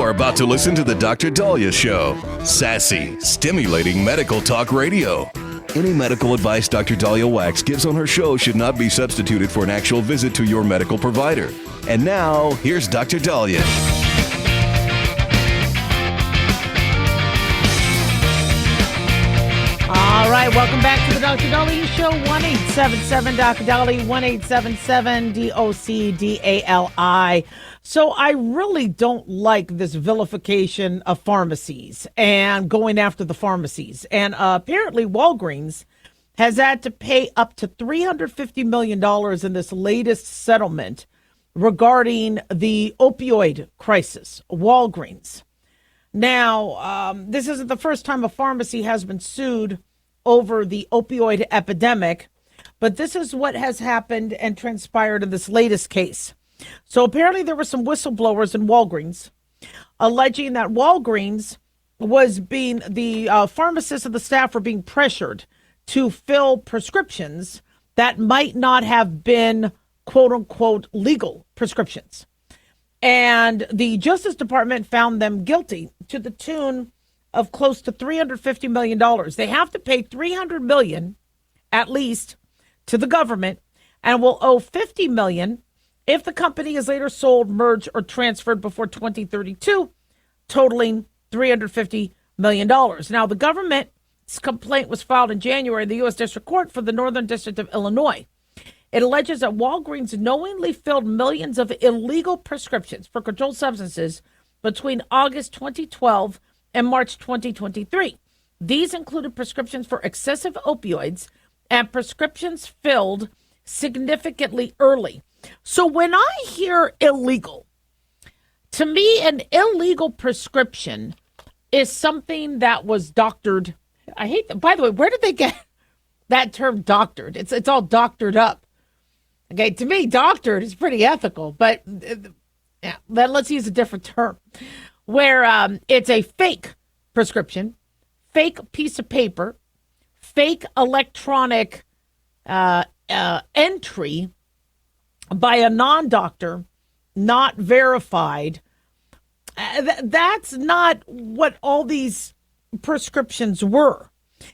You're about to listen to the Dr. Daliah Show. Sassy, stimulating medical talk radio. Any medical advice Dr. Daliah Wax gives on her show should not be substituted for an actual visit to your medical provider. And now, here's Dr. Daliah. All right, welcome back to the Dr. Daliah Show. 1-877-Dr. Daliah, 1-877-DOCDALI. So I really don't like this vilification of pharmacies and going after the pharmacies. And apparently Walgreens has had to pay up to $350 million in this latest settlement regarding the opioid crisis. Walgreens. Now, this isn't the first time a pharmacy has been sued over the opioid epidemic, but this is what has happened and transpired in this latest case. So apparently there were some whistleblowers in Walgreens alleging that Walgreens was being, the pharmacists and the staff were being pressured to fill prescriptions that might not have been quote unquote legal prescriptions. And the Justice Department found them guilty to the tune of close to $350 million. They have to pay $300 million at least to the government and will owe $50 million if the company is later sold, merged, or transferred before 2032, totaling $350 million. Now, the government's complaint was filed in January in the U.S. District Court for the Northern District of Illinois. It alleges that Walgreens knowingly filled millions of illegal prescriptions for controlled substances between August 2012 and March 2023. These included prescriptions for excessive opioids and prescriptions filled significantly early. So when I hear illegal, to me, an illegal prescription is something that was doctored. I hate that. By the way, where did they get that term doctored? It's all doctored up. Okay, to me, doctored is pretty ethical, but yeah, let's use a different term where it's a fake prescription, fake piece of paper, fake electronic entry by a non-doctor, not verified. That's not what all these prescriptions were.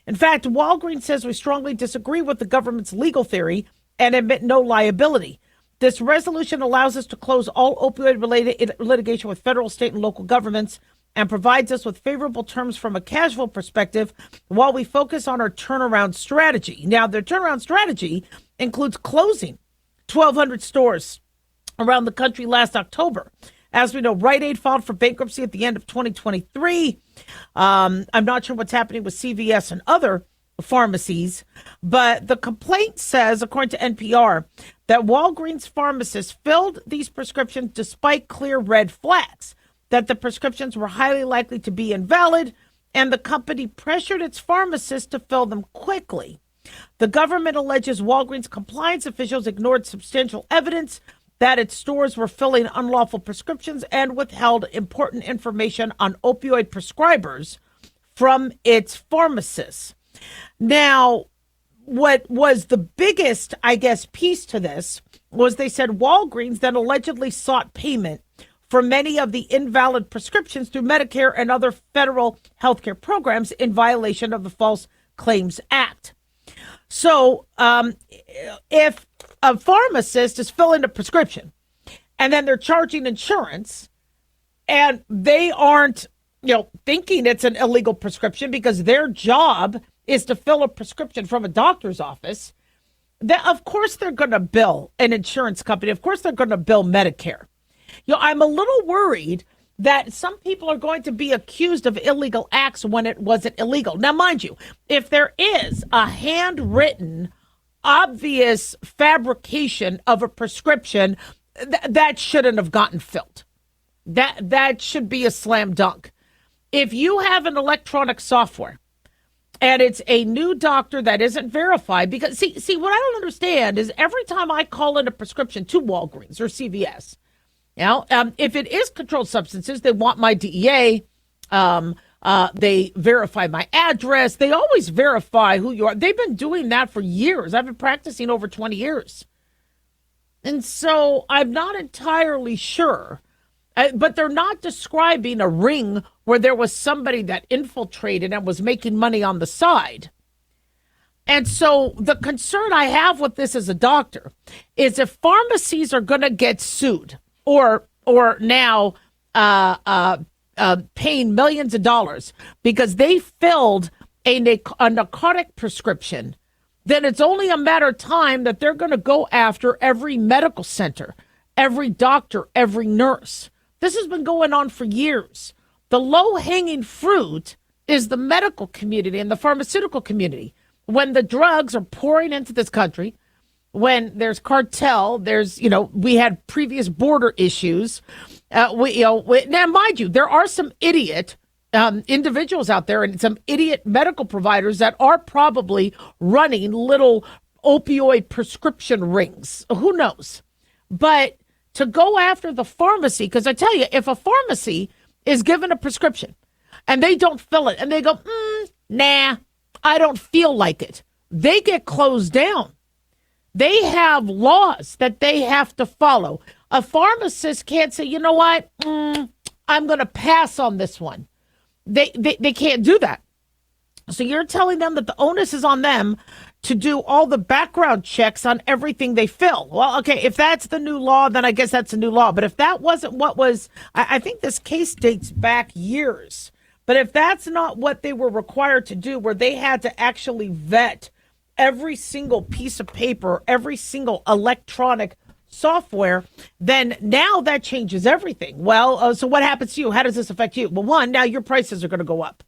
In fact, Walgreens says we strongly disagree with the government's legal theory and admit no liability. This resolution allows us to close all opioid-related litigation with federal, state, and local governments and provides us with favorable terms from a casual perspective while we focus on our turnaround strategy. Now, their turnaround strategy includes closing 1,200 stores around the country last October. As we know, Rite Aid filed for bankruptcy at the end of 2023. I'm not sure what's happening with CVS and other pharmacies, but the complaint says, according to NPR, that Walgreens pharmacists filled these prescriptions despite clear red flags, that the prescriptions were highly likely to be invalid, and the company pressured its pharmacists to fill them quickly. The government alleges Walgreens compliance officials ignored substantial evidence that its stores were filling unlawful prescriptions and withheld important information on opioid prescribers from its pharmacists. Now, what was the biggest, piece to this was they said Walgreens then allegedly sought payment for many of the invalid prescriptions through Medicare and other federal healthcare programs in violation of the False Claims Act. So if a pharmacist is filling a prescription and then they're charging insurance and they aren't, thinking it's an illegal prescription because their job is to fill a prescription from a doctor's office, then of course they're going to bill an insurance company. Of course they're going to bill Medicare. I'm a little worried that some people are going to be accused of illegal acts when it wasn't illegal. Now, mind you, if there is a handwritten, obvious fabrication of a prescription, that shouldn't have gotten filled. That should be a slam dunk. If you have an electronic software and it's a new doctor that isn't verified, because see, what I don't understand is every time I call in a prescription to Walgreens or CVS, if it is controlled substances, they want my DEA. They verify my address. They always verify who you are. They've been doing that for years. I've been practicing over 20 years. And so I'm not entirely sure But they're not describing a ring where there was somebody that infiltrated and was making money on the side. And so the concern I have with this as a doctor is if pharmacies are going to get sued or now paying millions of dollars because they filled a narcotic prescription, then it's only a matter of time that they're going to go after every medical center, every doctor, every nurse. This has been going on for years. The low-hanging fruit is the medical community and the pharmaceutical community. When the drugs are pouring into this country, when there's cartel, we had previous border issues. Now, mind you, there are some idiot individuals out there and some idiot medical providers that are probably running little opioid prescription rings. Who knows? But to go after the pharmacy, because I tell you, if a pharmacy is given a prescription and they don't fill it and they go, nah, I don't feel like it, they get closed down. They have laws that they have to follow. A pharmacist can't say, you know what, I'm going to pass on this one. They can't do that. So you're telling them that the onus is on them to do all the background checks on everything they fill. Well, okay, if that's the new law, then I guess that's a new law. But if that wasn't what was, I think this case dates back years. But if that's not what they were required to do, where they had to actually vet every single piece of paper, every single electronic software, then now that changes everything. Well, so what happens to you? How does this affect you? Well, one, now your prices are going to go up.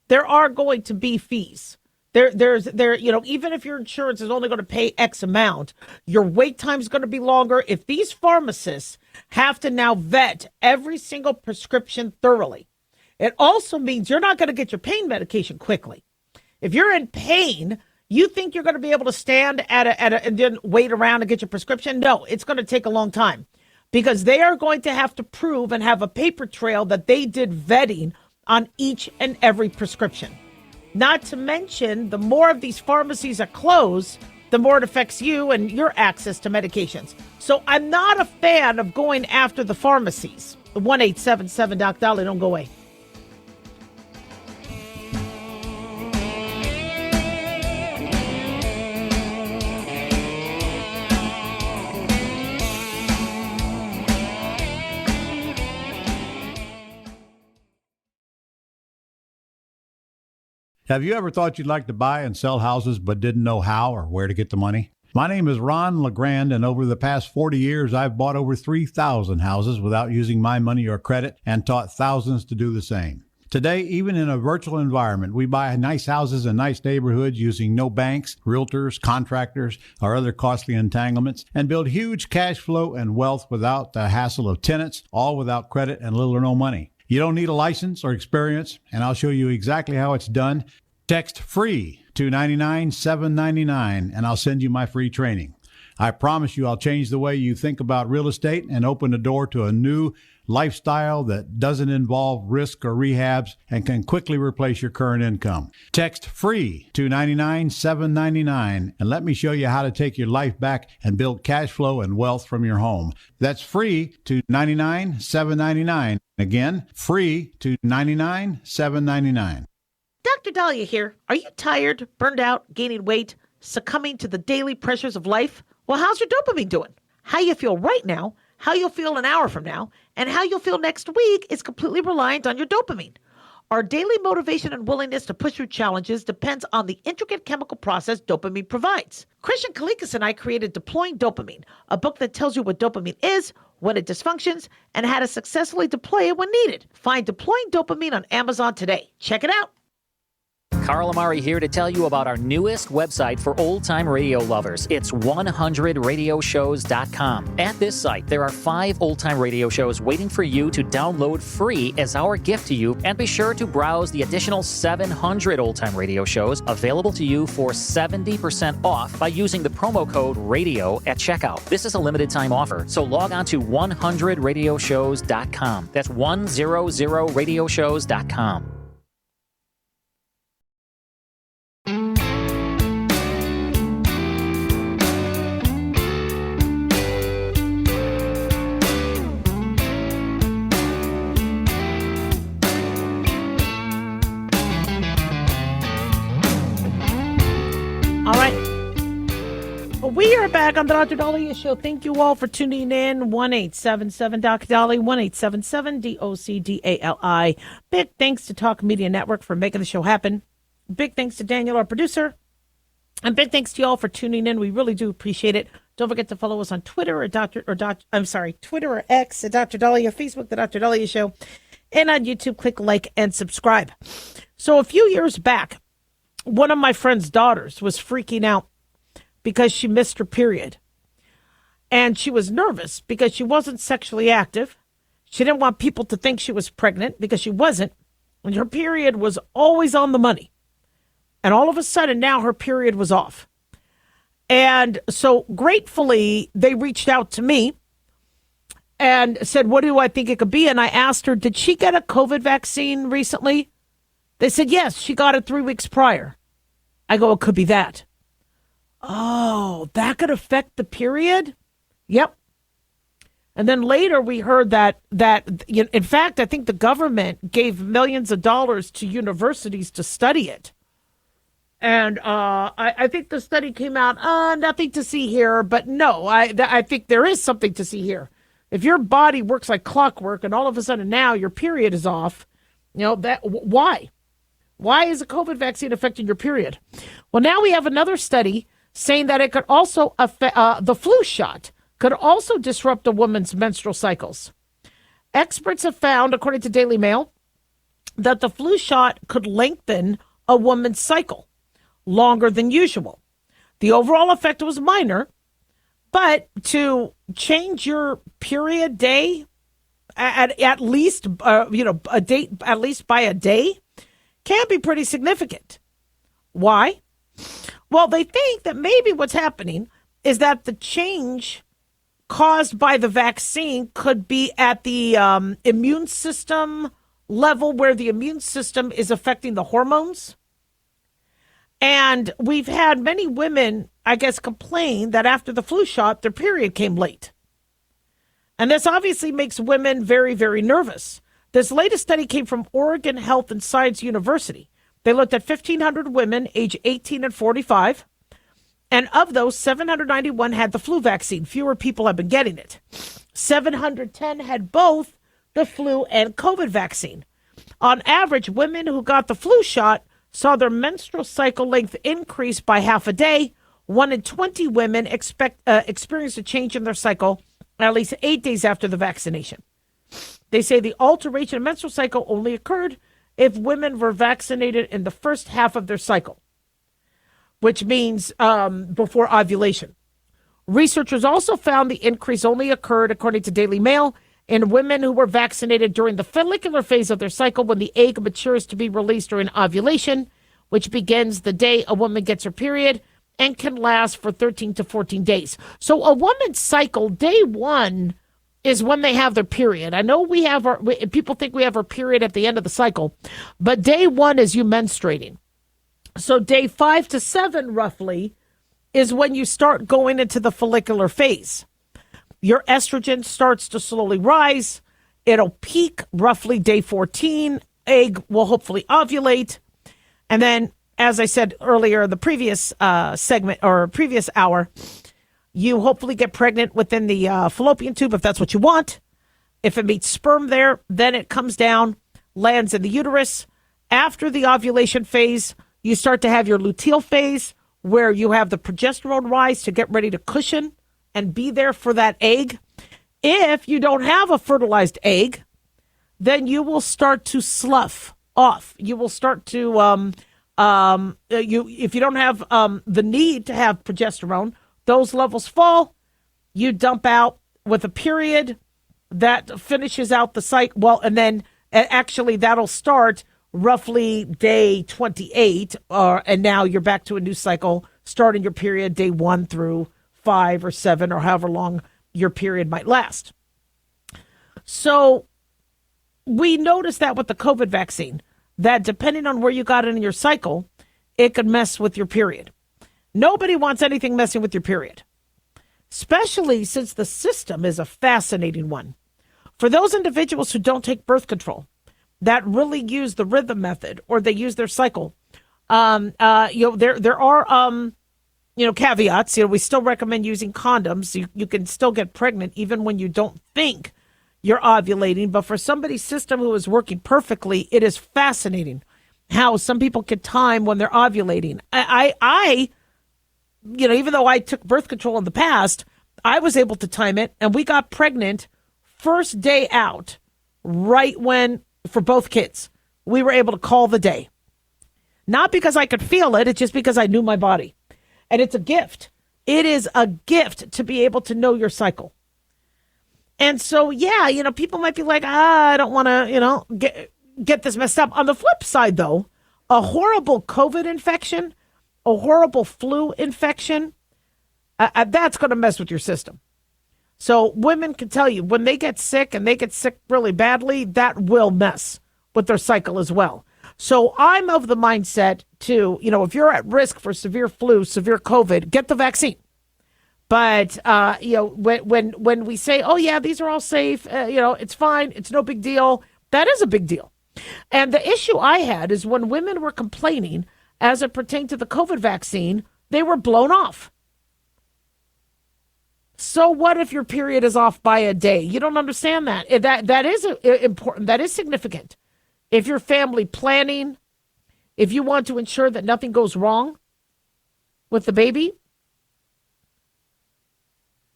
There are going to be fees. Even if your insurance is only going to pay X amount, your wait time is going to be longer. If these pharmacists have to now vet every single prescription thoroughly, it also means you're not going to get your pain medication quickly. If you're in pain, you think you're going to be able to stand and then wait around and get your prescription? No, it's going to take a long time because they are going to have to prove and have a paper trail that they did vetting on each and every prescription. Not to mention, the more of these pharmacies are closed, the more it affects you and your access to medications. So I'm not a fan of going after the pharmacies. 1-877-DOC-DALIAH, don't go away. Have you ever thought you'd like to buy and sell houses but didn't know how or where to get the money? My name is Ron LeGrand, and over the past 40 years, I've bought over 3,000 houses without using my money or credit and taught thousands to do the same. Today, even in a virtual environment, we buy nice houses in nice neighborhoods using no banks, realtors, contractors, or other costly entanglements, and build huge cash flow and wealth without the hassle of tenants, all without credit and little or no money. You don't need a license or experience, and I'll show you exactly how it's done. Text FREE to 99799, and I'll send you my free training. I promise you I'll change the way you think about real estate and open the door to a new lifestyle that doesn't involve risk or rehabs and can quickly replace your current income. Text FREE to 99799 and let me show you how to take your life back and build cash flow and wealth from your home. That's FREE to 99799. Again, FREE to 99799. Dr. Daliah here. Are you tired, burned out, gaining weight, succumbing to the daily pressures of life? Well, how's your dopamine doing? How you feel right now, how you'll feel an hour from now, and how you'll feel next week is completely reliant on your dopamine. Our daily motivation and willingness to push through challenges depends on the intricate chemical process dopamine provides. Christian Kalikas and I created Deploying Dopamine, a book that tells you what dopamine is, when it dysfunctions, and how to successfully deploy it when needed. Find Deploying Dopamine on Amazon today. Check it out. Carl Amari here to tell you about our newest website for old-time radio lovers. It's 100radioshows.com. At this site, there are 5 old-time radio shows waiting for you to download free as our gift to you, and be sure to browse the additional 700 old-time radio shows available to you for 70% off by using the promo code RADIO at checkout. This is a limited-time offer, so log on to 100radioshows.com. That's 100radioshows.com. All right. We are back on the Dr. Daliah Show. Thank you all for tuning in. 1-877-Dr. Daliah, 1-877-DOCDALI. Big thanks to Talk Media Network for making the show happen. Big thanks to Daniel, our producer. And big thanks to you all for tuning in. We really do appreciate it. Don't forget to follow us on Twitter Twitter or X at Dr. Daliah, Facebook, the Dr. Daliah Show, and on YouTube, click like and subscribe. So a few years back, one of my friend's daughters was freaking out because she missed her period. And she was nervous because she wasn't sexually active. She didn't want people to think she was pregnant because she wasn't. And her period was always on the money. And all of a sudden now her period was off. And so gratefully they reached out to me and said, what do I think it could be? And I asked her, did she get a COVID vaccine recently? They said, yes, she got it 3 weeks prior. I go, it could be that. Oh, that could affect the period? Yep. And then later we heard that in fact, I think the government gave millions of dollars to universities to study it. And I think the study came out, nothing to see here. But no, I think there is something to see here. If your body works like clockwork and all of a sudden now your period is off, why? Why is a COVID vaccine affecting your period? Well, now we have another study saying that it could also affect the flu shot could also disrupt a woman's menstrual cycles. Experts have found, according to Daily Mail, that the flu shot could lengthen a woman's cycle longer than usual. The overall effect was minor, but to change your period day at least a date at least by a day can be pretty significant. Why? Well, they think that maybe what's happening is that the change caused by the vaccine could be at the immune system level, where the immune system is affecting the hormones. And we've had many women, I guess, complain that after the flu shot, their period came late. And this obviously makes women very, very nervous. This latest study came from Oregon Health and Science University. They looked at 1,500 women age 18 and 45. And of those, 791 had the flu vaccine. Fewer people have been getting it. 710 had both the flu and COVID vaccine. On average, women who got the flu shot saw their menstrual cycle length increase by half a day. 1 in 20 women experienced a change in their cycle at least 8 days after the vaccination. They say the alteration of menstrual cycle only occurred if women were vaccinated in the first half of their cycle, which means before ovulation. Researchers also found the increase only occurred, according to Daily Mail, in women who were vaccinated during the follicular phase of their cycle, when the egg matures to be released during ovulation, which begins the day a woman gets her period and can last for 13 to 14 days. So a woman's cycle, day one, is when they have their period. I know people think we have our period at the end of the cycle, but day one is you menstruating. So day 5 to 7, roughly, is when you start going into the follicular phase. Your estrogen starts to slowly rise. It'll peak roughly day 14. Egg will hopefully ovulate. And then, as I said earlier in the previous segment or previous hour, you hopefully get pregnant within the fallopian tube if that's what you want. If it meets sperm there, then it comes down, lands in the uterus. After the ovulation phase, you start to have your luteal phase, where you have the progesterone rise to get ready to cushion and be there for that egg. If you don't have a fertilized egg, then you will start to slough off. You will start to, if you don't have the need to have progesterone, those levels fall. You dump out with a period that finishes out the cycle. Well, and then actually that'll start roughly day 28, and now you're back to a new cycle, starting your period day 1 through 5 or 7 or however long your period might last. So we noticed that with the COVID vaccine, that depending on where you got it in your cycle, it could mess with your period. Nobody wants anything messing with your period, especially since the system is a fascinating one. For those individuals who don't take birth control, that really use the rhythm method, or they use their cycle, there are caveats. We still recommend using condoms. You can still get pregnant even when you don't think you're ovulating. But for somebody's system who is working perfectly, it is fascinating how some people can time when they're ovulating. I even though I took birth control in the past, I was able to time it, and we got pregnant first day out, right when, for both kids, we were able to call the day. Not because I could feel it, it's just because I knew my body. And it's a gift. It is a gift to be able to know your cycle. And so, people might be like, I don't want to, get this messed up. On the flip side, though, a horrible COVID infection, a horrible flu infection, that's going to mess with your system. So women can tell you when they get sick and they get sick really badly, that will mess with their cycle as well. So I'm of the mindset to, if you're at risk for severe flu, severe COVID, get the vaccine. But, when we say, oh, yeah, these are all safe, it's fine, it's no big deal, that is a big deal. And the issue I had is when women were complaining as it pertained to the COVID vaccine, they were blown off. So what if your period is off by a day? You don't understand that. That is important. That is significant. If you're family planning, if you want to ensure that nothing goes wrong with the baby.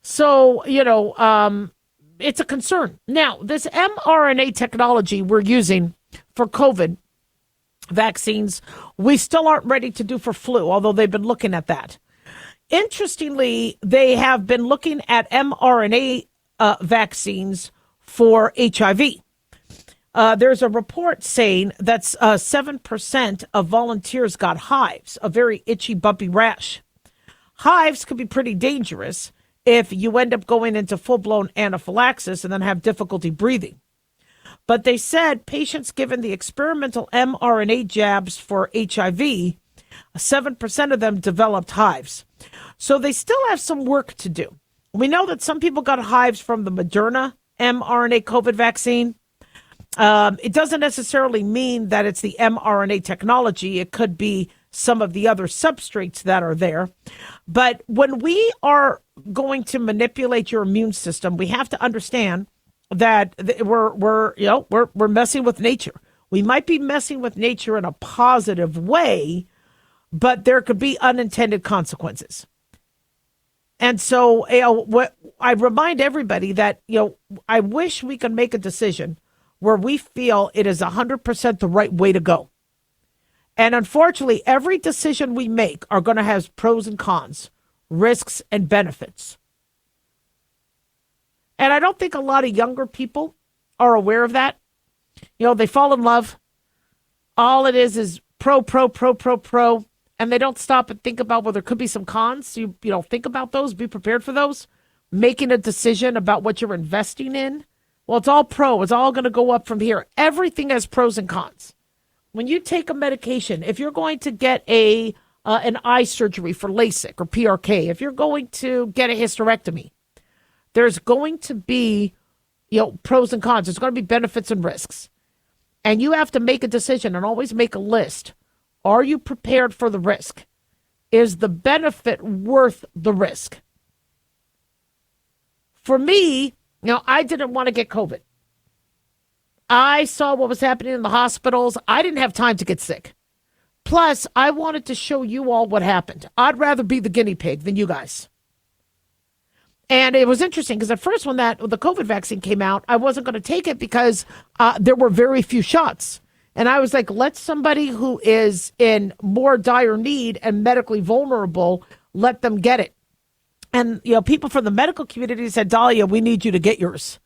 So, it's a concern. Now, this mRNA technology we're using for COVID vaccines, we still aren't ready to do for flu, although they've been looking at that. Interestingly, they have been looking at mRNA vaccines for HIV. There's a report saying that 7% of volunteers got hives, a very itchy, bumpy rash. Hives could be pretty dangerous if you end up going into full-blown anaphylaxis and then have difficulty breathing. But they said patients given the experimental mRNA jabs for HIV, 7% of them developed hives. So they still have some work to do. We know that some people got hives from the Moderna mRNA COVID vaccine. It doesn't necessarily mean that it's the mRNA technology. It could be some of the other substrates that are there. But when we are going to manipulate your immune system, we have to understand that we're messing with nature. We might be messing with nature in a positive way, but there could be unintended consequences. And so, what I remind everybody that, I wish we could make a decision where we feel it is 100% the right way to go. And unfortunately, every decision we make are going to have pros and cons, risks and benefits. And I don't think a lot of younger people are aware of that. They fall in love. All it is pro, and they don't stop and think about, well, there could be some cons. So you think about those, be prepared for those. Making a decision about what you're investing in. Well, it's all pro. It's all going to go up from here. Everything has pros and cons. When you take a medication, if you're going to get an eye surgery for LASIK or PRK, if you're going to get a hysterectomy, there's going to be, pros and cons. There's going to be benefits and risks. And you have to make a decision and always make a list. Are you prepared for the risk? Is the benefit worth the risk? For me, I didn't want to get COVID. I saw what was happening in the hospitals. I didn't have time to get sick. Plus, I wanted to show you all what happened. I'd rather be the guinea pig than you guys. And it was interesting because at first when the COVID vaccine came out, I wasn't going to take it because there were very few shots. And I was like, let somebody who is in more dire need and medically vulnerable, let them get it. And, people from the medical community said, Daliah, we need you to get yours.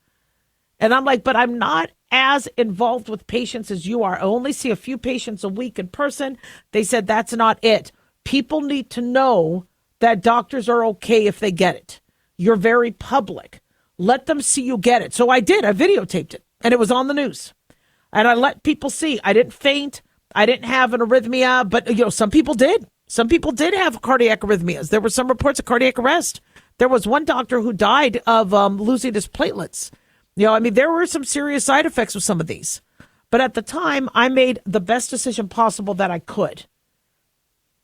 And I'm like, but I'm not as involved with patients as you are. I only see a few patients a week in person. They said that's not it. People need to know that doctors are okay if they get it. You're very public. Let them see you get it. So I did. I videotaped it, and it was on the news. And I let people see. I didn't faint. I didn't have an arrhythmia, but, some people did. Some people did have cardiac arrhythmias. There were some reports of cardiac arrest. There was one doctor who died of losing his platelets. There were some serious side effects with some of these. But at the time, I made the best decision possible that I could.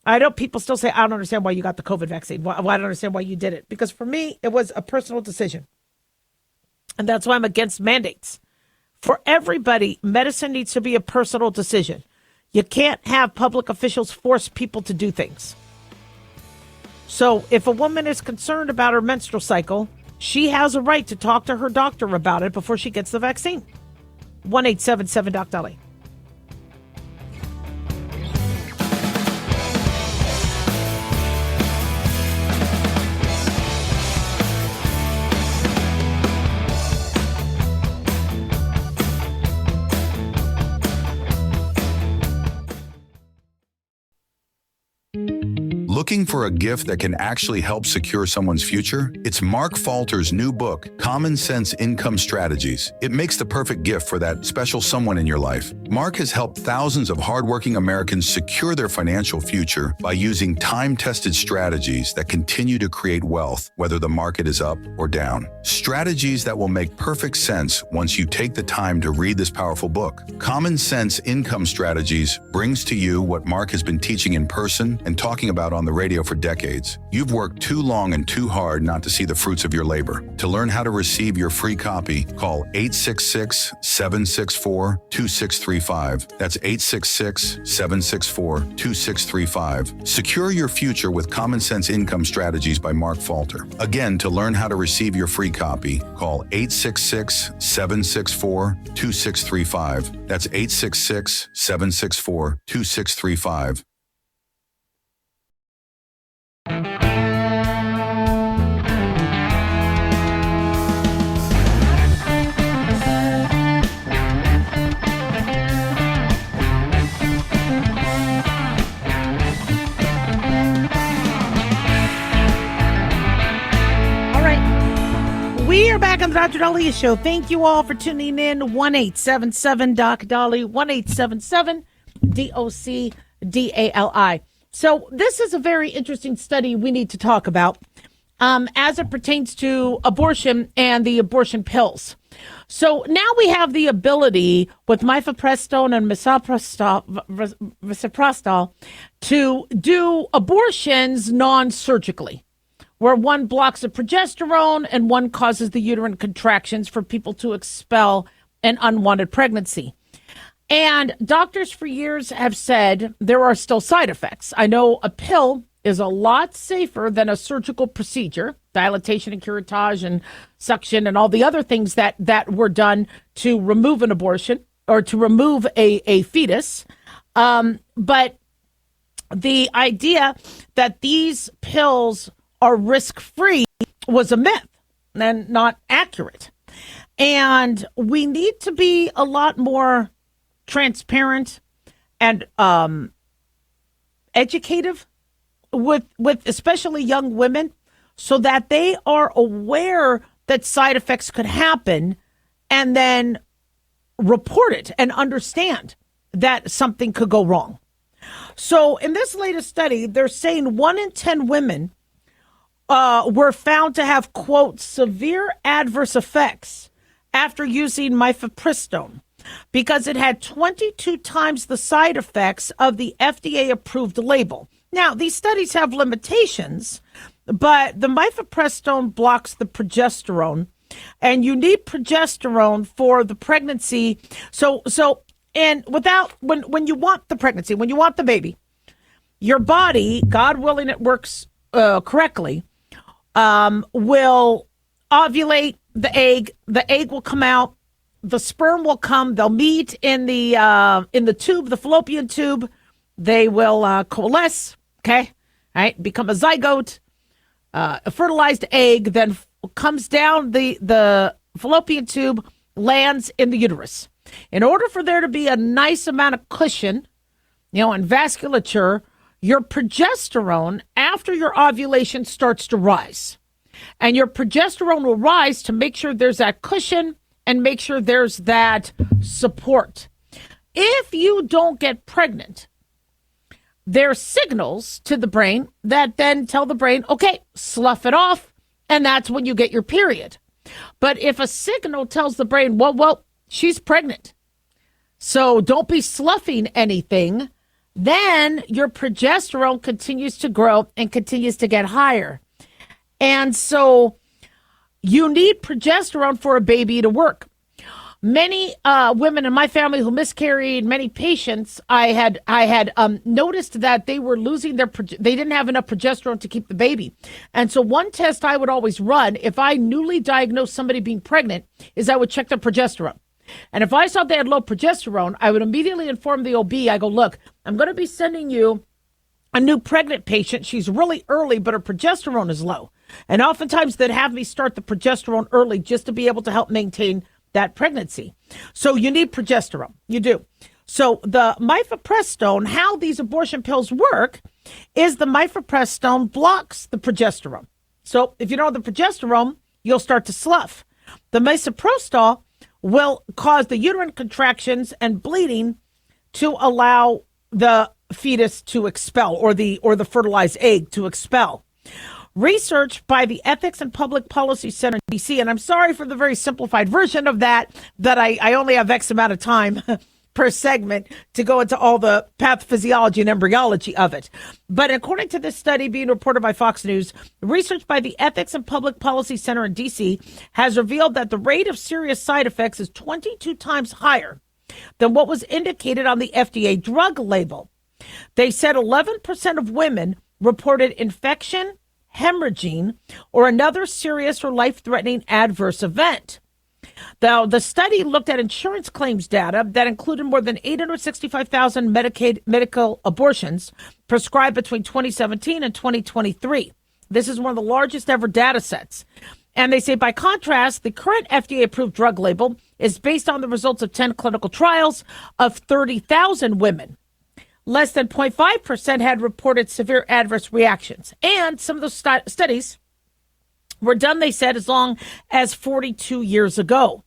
I know people still say, I don't understand why you got the COVID vaccine. I don't understand why you did it. Because for me, it was a personal decision. And that's why I'm against mandates. For everybody, medicine needs to be a personal decision. You can't have public officials force people to do things. So if a woman is concerned about her menstrual cycle, she has a right to talk to her doctor about it before she gets the vaccine. 1-877-DOC-DOLLY. Looking for a gift that can actually help secure someone's future? It's Mark Falter's new book, Common Sense Income Strategies. It makes the perfect gift for that special someone in your life. Mark has helped thousands of hardworking Americans secure their financial future by using time-tested strategies that continue to create wealth, whether the market is up or down. Strategies that will make perfect sense once you take the time to read this powerful book. Common Sense Income Strategies brings to you what Mark has been teaching in person and talking about on the radio for decades. You've worked too long and too hard not to see the fruits of your labor. To learn how to receive your free copy, call 866-764-2635. That's 866-764-2635. Secure your future with Common Sense Income Strategies by Mark Falter. Again, to learn how to receive your free copy, call 866-764-2635. That's 866-764-2635. We are back on the Dr. Daliah Show. Thank you all for tuning in. 1-877-DOC-DOLLY, 1-877-DOC-DALI. So this is a very interesting study we need to talk about as it pertains to abortion and the abortion pills. So now we have the ability with mifepristone and misoprostol to do abortions non-surgically, where one blocks the progesterone and one causes the uterine contractions for people to expel an unwanted pregnancy. And doctors for years have said there are still side effects. I know a pill is a lot safer than a surgical procedure, dilatation and curettage and suction and all the other things that were done to remove an abortion or to remove a fetus. But the idea that these pills are risk-free was a myth and not accurate. And we need to be a lot more transparent and educative with especially young women so that they are aware that side effects could happen and then report it and understand that something could go wrong. So in this latest study, they're saying 1 in 10 women were found to have, quote, severe adverse effects after using mifepristone because it had 22 times the side effects of the FDA-approved label. Now, these studies have limitations, but the mifepristone blocks the progesterone, and you need progesterone for the pregnancy. When you want the pregnancy, when you want the baby, your body, God willing it works correctly, will ovulate the egg. The egg will come out. The sperm will come. They'll meet in the tube, the fallopian tube. They will coalesce. Okay, right? Become a zygote. A fertilized egg then comes down the fallopian tube, lands in the uterus. In order for there to be a nice amount of cushion, and vasculature, your progesterone after your ovulation starts to rise. And your progesterone will rise to make sure there's that cushion and make sure there's that support. If you don't get pregnant, there's signals to the brain that then tell the brain, okay, slough it off, and that's when you get your period. But if a signal tells the brain, well, she's pregnant, so don't be sloughing anything, then your progesterone continues to grow and continues to get higher. And so you need progesterone for a baby to work. Many women in my family who miscarried, many patients, I had noticed that they were losing they didn't have enough progesterone to keep the baby. And so one test I would always run if I newly diagnosed somebody being pregnant is I would check their progesterone. And if I saw they had low progesterone, I would immediately inform the OB. I go, look, I'm going to be sending you a new pregnant patient. She's really early, but her progesterone is low. And oftentimes they'd have me start the progesterone early just to be able to help maintain that pregnancy. So you need progesterone. You do. So the mifepristone, how these abortion pills work is the mifepristone blocks the progesterone. So if you don't have the progesterone, you'll start to slough. The misoprostol will cause the uterine contractions and bleeding to allow the fetus to expel or the fertilized egg to expel. Research by the Ethics and Public Policy Center in D.C., and I'm sorry for the very simplified version of that I only have X amount of time per segment to go into all the pathophysiology and embryology of it. But according to this study being reported by Fox News, research by the Ethics and Public Policy Center in D.C. has revealed that the rate of serious side effects is 22 times higher than what was indicated on the FDA drug label. They said 11% of women reported infection, hemorrhaging, or another serious or life-threatening adverse event. Now, the study looked at insurance claims data that included more than 865,000 medical abortions prescribed between 2017 and 2023. This is one of the largest ever data sets. And they say, by contrast, the current FDA-approved drug label is based on the results of 10 clinical trials of 30,000 women. Less than 0.5% had reported severe adverse reactions. And some of those studies were done, they said, as long as 42 years ago.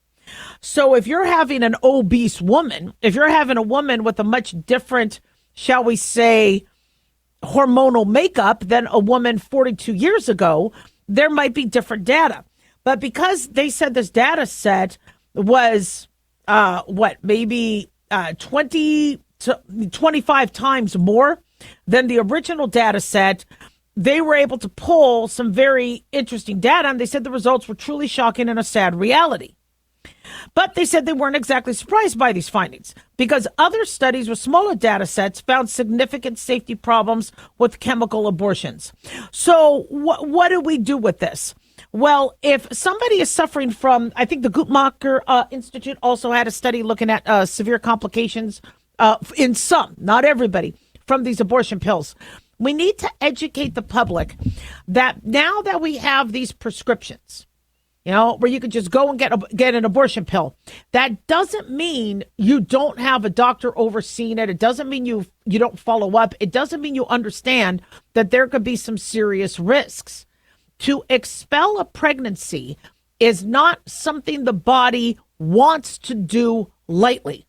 So if you're having an obese woman, if you're having a woman with a much different, shall we say, hormonal makeup than a woman 42 years ago, there might be different data. But because they said this data set was, maybe 20 to 25 times more than the original data set, they were able to pull some very interesting data, and they said the results were truly shocking and a sad reality. But they said they weren't exactly surprised by these findings because other studies with smaller data sets found significant safety problems with chemical abortions. So what do we do with this? Well, if somebody is suffering from, I think the Guttmacher Institute also had a study looking at severe complications in some, not everybody, from these abortion pills. We need to educate the public that now that we have these prescriptions, where you can just go and get an abortion pill, that doesn't mean you don't have a doctor overseeing it. It doesn't mean you don't follow up. It doesn't mean you understand that there could be some serious risks. To expel a pregnancy is not something the body wants to do lightly.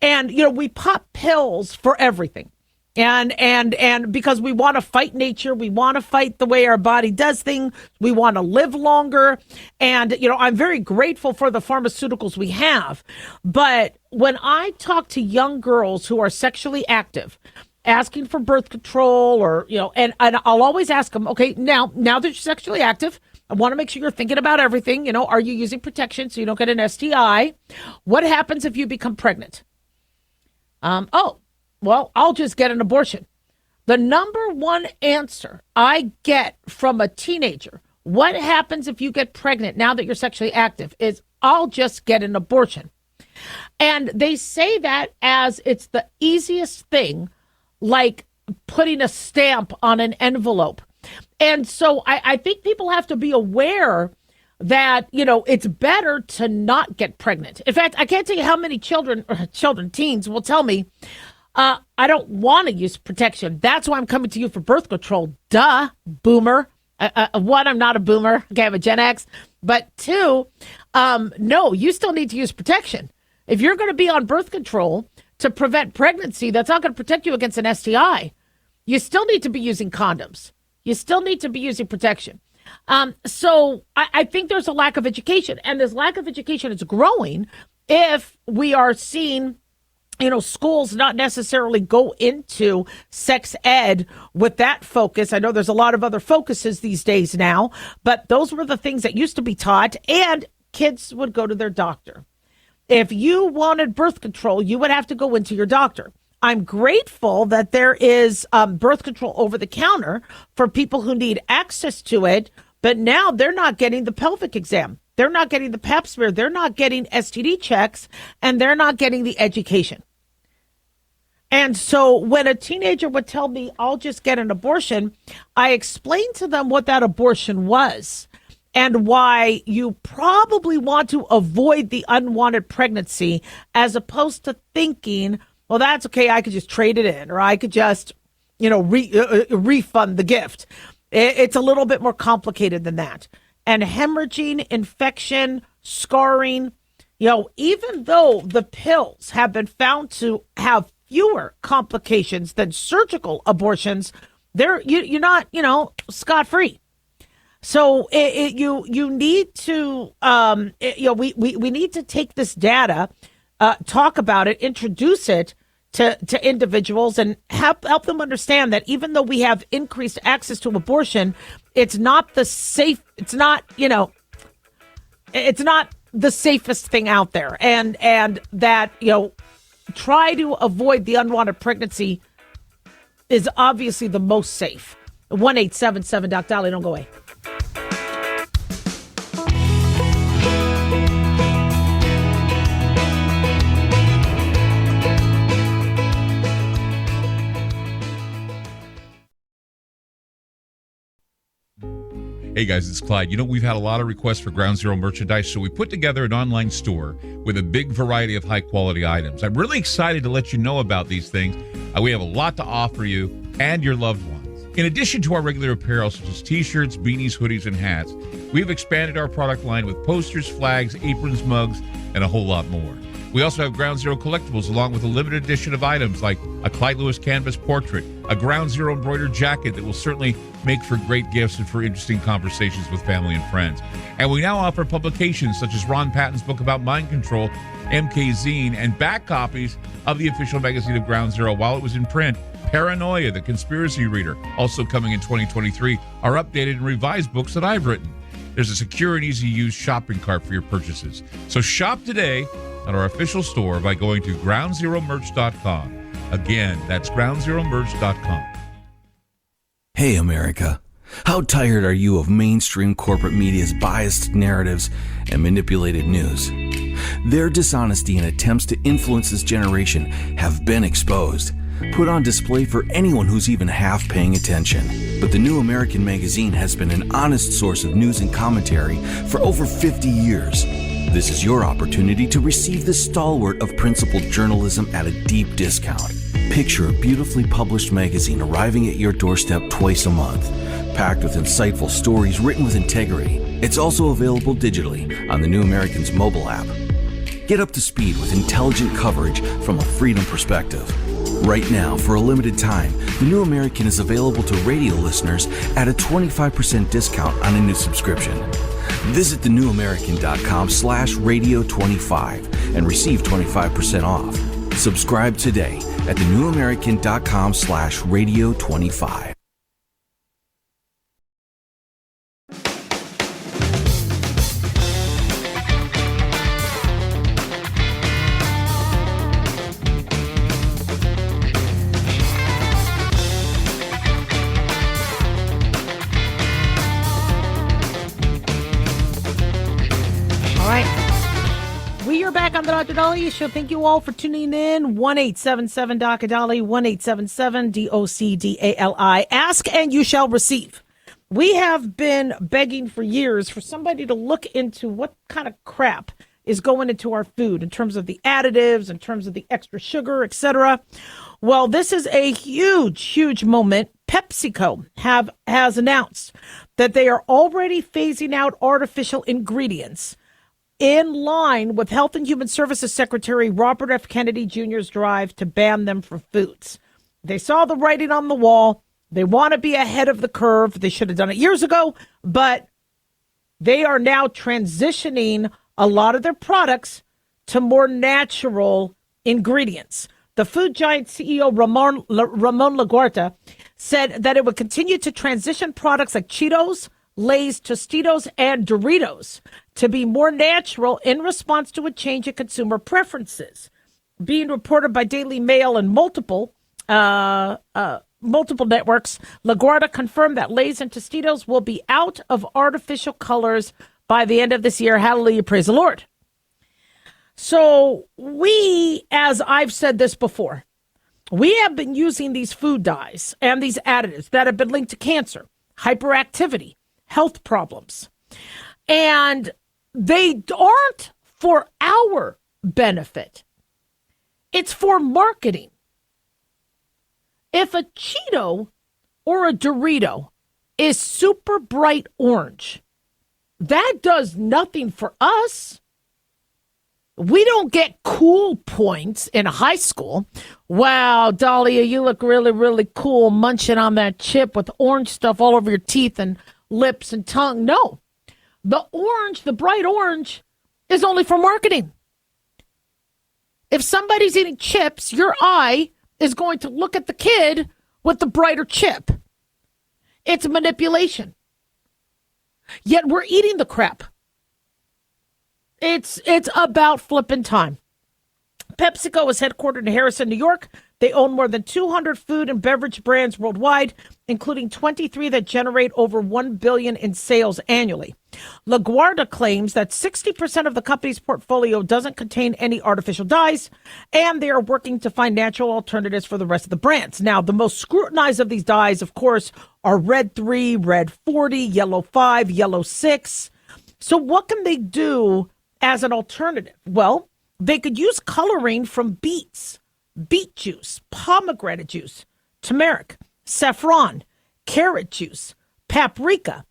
And, we pop pills for everything. And because we want to fight nature, we want to fight the way our body does things. We want to live longer. And, I'm very grateful for the pharmaceuticals we have. But when I talk to young girls who are sexually active, asking for birth control and I'll always ask them, okay, now that you're sexually active, I want to make sure you're thinking about everything. Are you using protection so you don't get an STI? What happens if you become pregnant? Well, I'll just get an abortion. The number one answer I get from a teenager, what happens if you get pregnant now that you're sexually active, is I'll just get an abortion. And they say that as it's the easiest thing, like putting a stamp on an envelope. And so I think people have to be aware that, it's better to not get pregnant. In fact, I can't tell you how many teens will tell me, I don't want to use protection. That's why I'm coming to you for birth control. Duh, boomer. One, I'm not a boomer. Okay, I'm a Gen X. But two, no, you still need to use protection. If you're going to be on birth control to prevent pregnancy, that's not going to protect you against an STI. You still need to be using condoms. You still need to be using protection. So I think there's a lack of education, and this lack of education is growing if we are seeing schools not necessarily go into sex ed with that focus. I know there's a lot of other focuses these days now, but those were the things that used to be taught, and kids would go to their doctor. If you wanted birth control, you would have to go into your doctor. I'm grateful that there is birth control over the counter for people who need access to it, but now they're not getting the pelvic exam. They're not getting the pap smear. They're not getting STD checks, and they're not getting the education. And so when a teenager would tell me, I'll just get an abortion, I explained to them what that abortion was and why you probably want to avoid the unwanted pregnancy, as opposed to thinking, well, that's okay, I could just trade it in, or I could just, refund the gift. It's a little bit more complicated than that. And hemorrhaging, infection, scarring, even though the pills have been found to have fewer complications than surgical abortions, you're not, scot-free. So you need to, we need to take this data, talk about it, introduce it to individuals, and help them understand that even though we have increased access to abortion, it's not the safest thing out there, and that try to avoid the unwanted pregnancy is obviously the most safe. 1-877 Doc Daliah, don't go away. Hey guys, it's Clyde. We've had a lot of requests for Ground Zero merchandise, so we put together an online store with a big variety of high-quality items. I'm really excited to let you know about these things. We have a lot to offer you and your loved ones. In addition to our regular apparel, such as t-shirts, beanies, hoodies, and hats, we've expanded our product line with posters, flags, aprons, mugs, and a whole lot more. We also have Ground Zero collectibles, along with a limited edition of items like a Clyde Lewis canvas portrait, a Ground Zero embroidered jacket that will certainly make for great gifts and for interesting conversations with family and friends. And we now offer publications such as Ron Patton's book about mind control, MK Zine, and back copies of the official magazine of Ground Zero while it was in print. Paranoia, the Conspiracy Reader, also coming in 2023, are updated and revised books that I've written. There's a secure and easy-to-use shopping cart for your purchases. So shop today at our official store by going to groundzeromerch.com. Again, that's groundzeromerch.com. Hey, America. How tired are you of mainstream corporate media's biased narratives and manipulated news? Their dishonesty and attempts to influence this generation have been exposed, put on display for anyone who's even half paying attention. But the New American Magazine has been an honest source of news and commentary for over 50 years. This is your opportunity to receive the stalwart of principled journalism at a deep discount. Picture a beautifully published magazine arriving at your doorstep twice a month, packed with insightful stories written with integrity. It's also available digitally on the New American's mobile app. Get up to speed with intelligent coverage from a freedom perspective. Right now, for a limited time, the New American is available to radio listeners at a 25% discount on a new subscription. Visit thenewamerican.com/radio25 and receive 25% off. Subscribe today at thenewamerican.com/radio25. Back on the Dr. Daliah Show. Thank you all for tuning in. 1-877 Dr. Daliah, 1-877 DOCDALI. Ask and you shall receive. We have been begging for years for somebody to look into what kind of crap is going into our food in terms of the additives, in terms of the extra sugar, etc. Well, this is a huge moment. PepsiCo has announced that they are already phasing out artificial ingredients in line with Health and Human Services Secretary Robert F. Kennedy Jr.'s drive to ban them for foods. They saw the writing on the wall. They want to be ahead of the curve. They should have done it years ago, but they are now transitioning a lot of their products to more natural ingredients. The food giant CEO Ramon Laguarta said that it would continue to transition products like Cheetos, Lay's, Tostitos, and Doritos to be more natural in response to a change in consumer preferences. Being reported by Daily Mail and multiple networks, LaGuardia confirmed that Lay's and Tostitos will be out of artificial colors by the end of this year. Hallelujah, praise the Lord. So we, as I've said this before, we have been using these food dyes and these additives that have been linked to cancer, hyperactivity, health problems, and they aren't for our benefit. It's for marketing. If a Cheeto or a Dorito is super bright orange, that does nothing for us. We don't get cool points in high school. Wow, Daliah, you look really, really cool munching on that chip with orange stuff all over your teeth and lips and tongue. No, the orange, the bright orange, is only for marketing. If somebody's eating chips, your eye is going to look at the kid with the brighter chip. It's manipulation. Yet we're eating the crap. It's about flipping time. PepsiCo is headquartered in Harrison, New York. They own more than 200 food and beverage brands worldwide, including 23 that generate over $1 billion in sales annually. LaGuardia claims that 60% of the company's portfolio doesn't contain any artificial dyes, and they are working to find natural alternatives for the rest of the brands. Now, the most scrutinized of these dyes, of course, are Red 3, Red 40, Yellow 5, Yellow 6. So what can they do as an alternative? Well, they could use coloring from beets, beet juice, pomegranate juice, turmeric, saffron, carrot juice, paprika.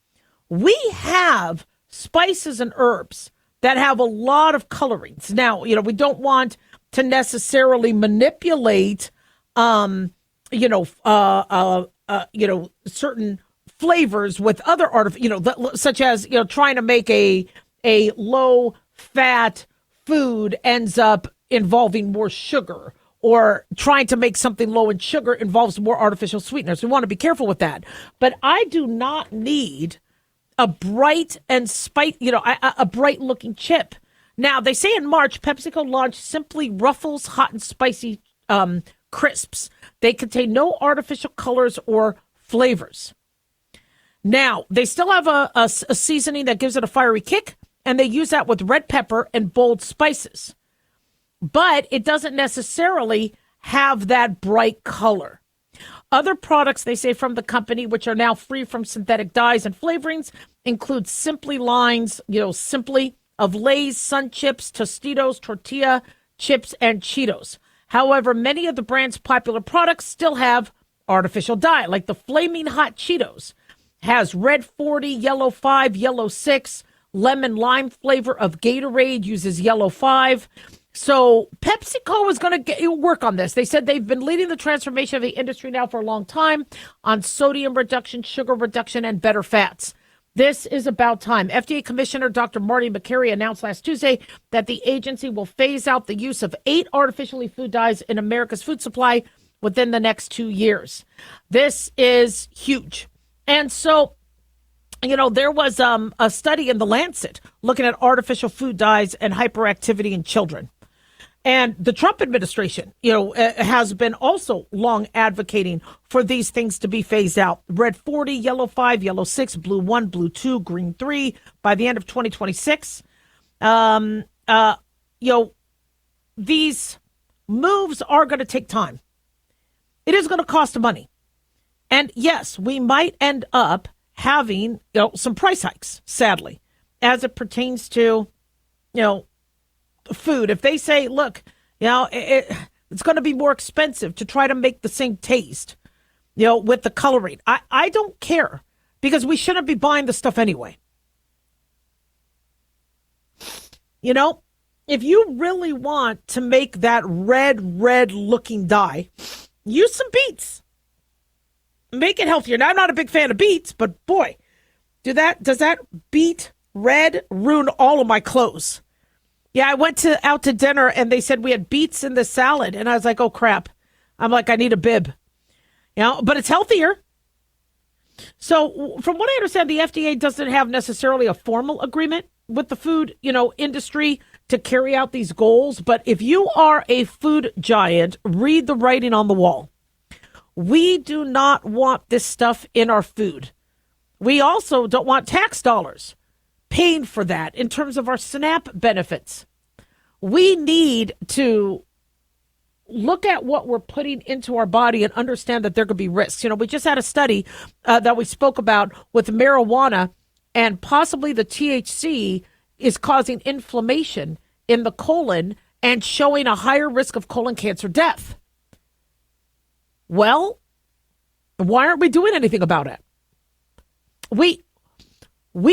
We have spices and herbs that have a lot of colorings. Now, we don't want to necessarily manipulate, certain flavors with other such as, trying to make a low fat food ends up involving more sugar, or trying to make something low in sugar involves more artificial sweeteners. We want to be careful with that. But I do not need a bright and a bright looking chip. Now, they say in March, PepsiCo launched Simply Ruffles Hot and Spicy Crisps. They contain no artificial colors or flavors. Now, they still have a seasoning that gives it a fiery kick, and they use that with red pepper and bold spices. But it doesn't necessarily have that bright color. Other products, they say, from the company, which are now free from synthetic dyes and flavorings, include Simply lines, Simply of Lay's, Sun Chips, Tostitos, Tortilla Chips, and Cheetos. However, many of the brand's popular products still have artificial dye, like the Flaming Hot Cheetos has Red 40, Yellow 5, Yellow 6, lemon lime flavor of Gatorade uses Yellow 5. So PepsiCo is going to work on this. They said they've been leading the transformation of the industry now for a long time on sodium reduction, sugar reduction, and better fats. This is about time. FDA Commissioner Dr. Marty Makary announced last Tuesday that the agency will phase out the use of 8 artificially food dyes in America's food supply within the next 2 years. This is huge. And so, there was a study in The Lancet looking at artificial food dyes and hyperactivity in children. And the Trump administration, has been also long advocating for these things to be phased out. Red 40, Yellow 5, Yellow 6, Blue 1, Blue 2, Green 3 by the end of 2026. These moves are going to take time. It is going to cost money. And yes, we might end up having, some price hikes, sadly, as it pertains to, food. If they say, look, it's going to be more expensive to try to make the same taste, with the coloring. I don't care, because we shouldn't be buying the stuff anyway. If you really want to make that red looking dye, use some beets. Make it healthier. Now, I'm not a big fan of beets, but boy, does that beet red ruin all of my clothes. Yeah, I went out to dinner and they said we had beets in the salad. And I was like, oh, crap. I'm like, I need a bib. But it's healthier. So from what I understand, the FDA doesn't have necessarily a formal agreement with the food, industry to carry out these goals. But if you are a food giant, read the writing on the wall. We do not want this stuff in our food. We also don't want tax dollars paying for that in terms of our SNAP benefits. We need to look at what we're putting into our body and understand that there could be risks. We just had a study that we spoke about with marijuana, and possibly the THC is causing inflammation in the colon and showing a higher risk of colon cancer death. Well, why aren't we doing anything about it? We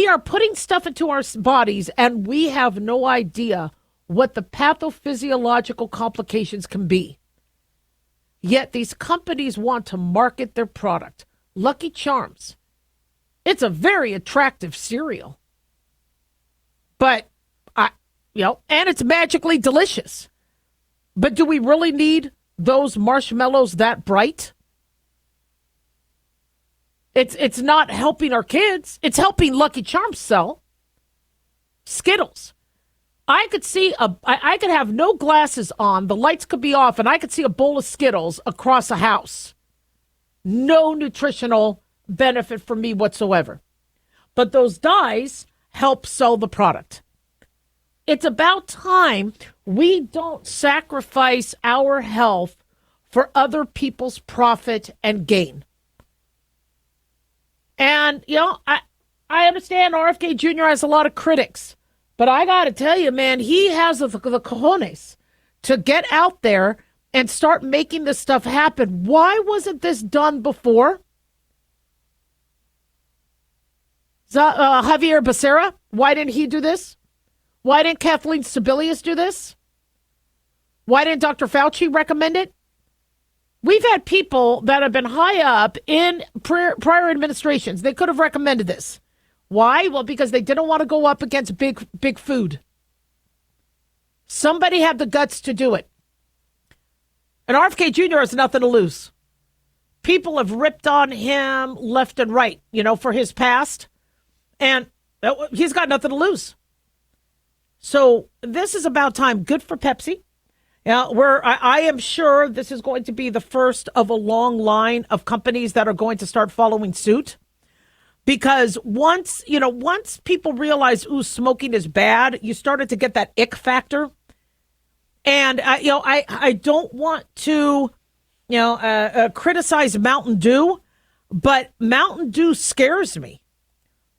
are putting stuff into our bodies, and we have no idea what the pathophysiological complications can be. Yet these companies want to market their product. Lucky Charms. It's a very attractive cereal. But, and it's magically delicious. But do we really need those marshmallows that bright? It's not helping our kids. It's helping Lucky Charms sell. Skittles. I could have no glasses on, the lights could be off, and I could see a bowl of Skittles across a house. No nutritional benefit for me whatsoever. But those dyes help sell the product. It's about time we don't sacrifice our health for other people's profit and gain. And, I understand RFK Jr. has a lot of critics. But I got to tell you, man, he has the cojones to get out there and start making this stuff happen. Why wasn't this done before? Javier Becerra, why didn't he do this? Why didn't Kathleen Sebelius do this? Why didn't Dr. Fauci recommend it? We've had people that have been high up in prior administrations. They could have recommended this. Why? Well, because they didn't want to go up against big food. Somebody had the guts to do it. And RFK Jr. has nothing to lose. People have ripped on him left and right, for his past. And he's got nothing to lose. So this is about time. Good for Pepsi. I am sure this is going to be the first of a long line of companies that are going to start following suit. Because once people realize, smoking is bad, you started to get that ick factor. And, I don't want to, criticize Mountain Dew, but Mountain Dew scares me.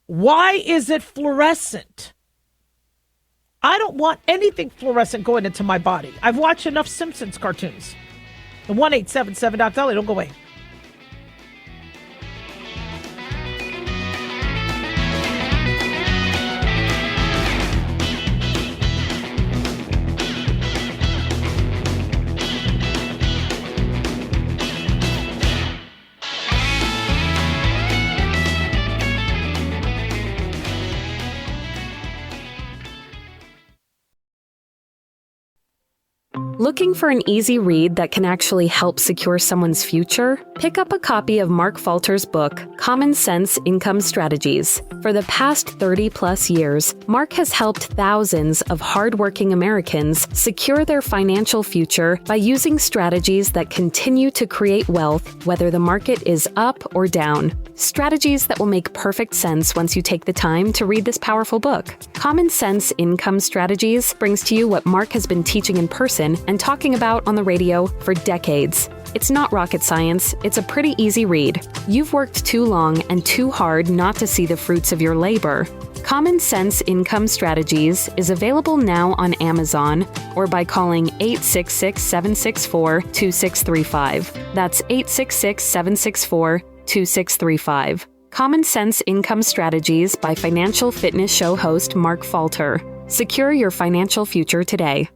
Why is it fluorescent? I don't want anything fluorescent going into my body. I've watched enough Simpsons cartoons. The 1-877-Daliah, don't go away. Looking for an easy read that can actually help secure someone's future? Pick up a copy of Mark Falter's book, Common Sense Income Strategies. For the past 30-plus years, Mark has helped thousands of hardworking Americans secure their financial future by using strategies that continue to create wealth, whether the market is up or down. Strategies that will make perfect sense once you take the time to read this powerful book. Common Sense Income Strategies brings to you what Mark has been teaching in person and talking about on the radio for decades. It's not rocket science, it's a pretty easy read. You've worked too long and too hard not to see the fruits of your labor. Common Sense Income Strategies is available now on Amazon or by calling 866-764-2635. That's 866-764-2635. Common Sense Income Strategies by financial fitness show host Mark Falter. Secure your financial future today.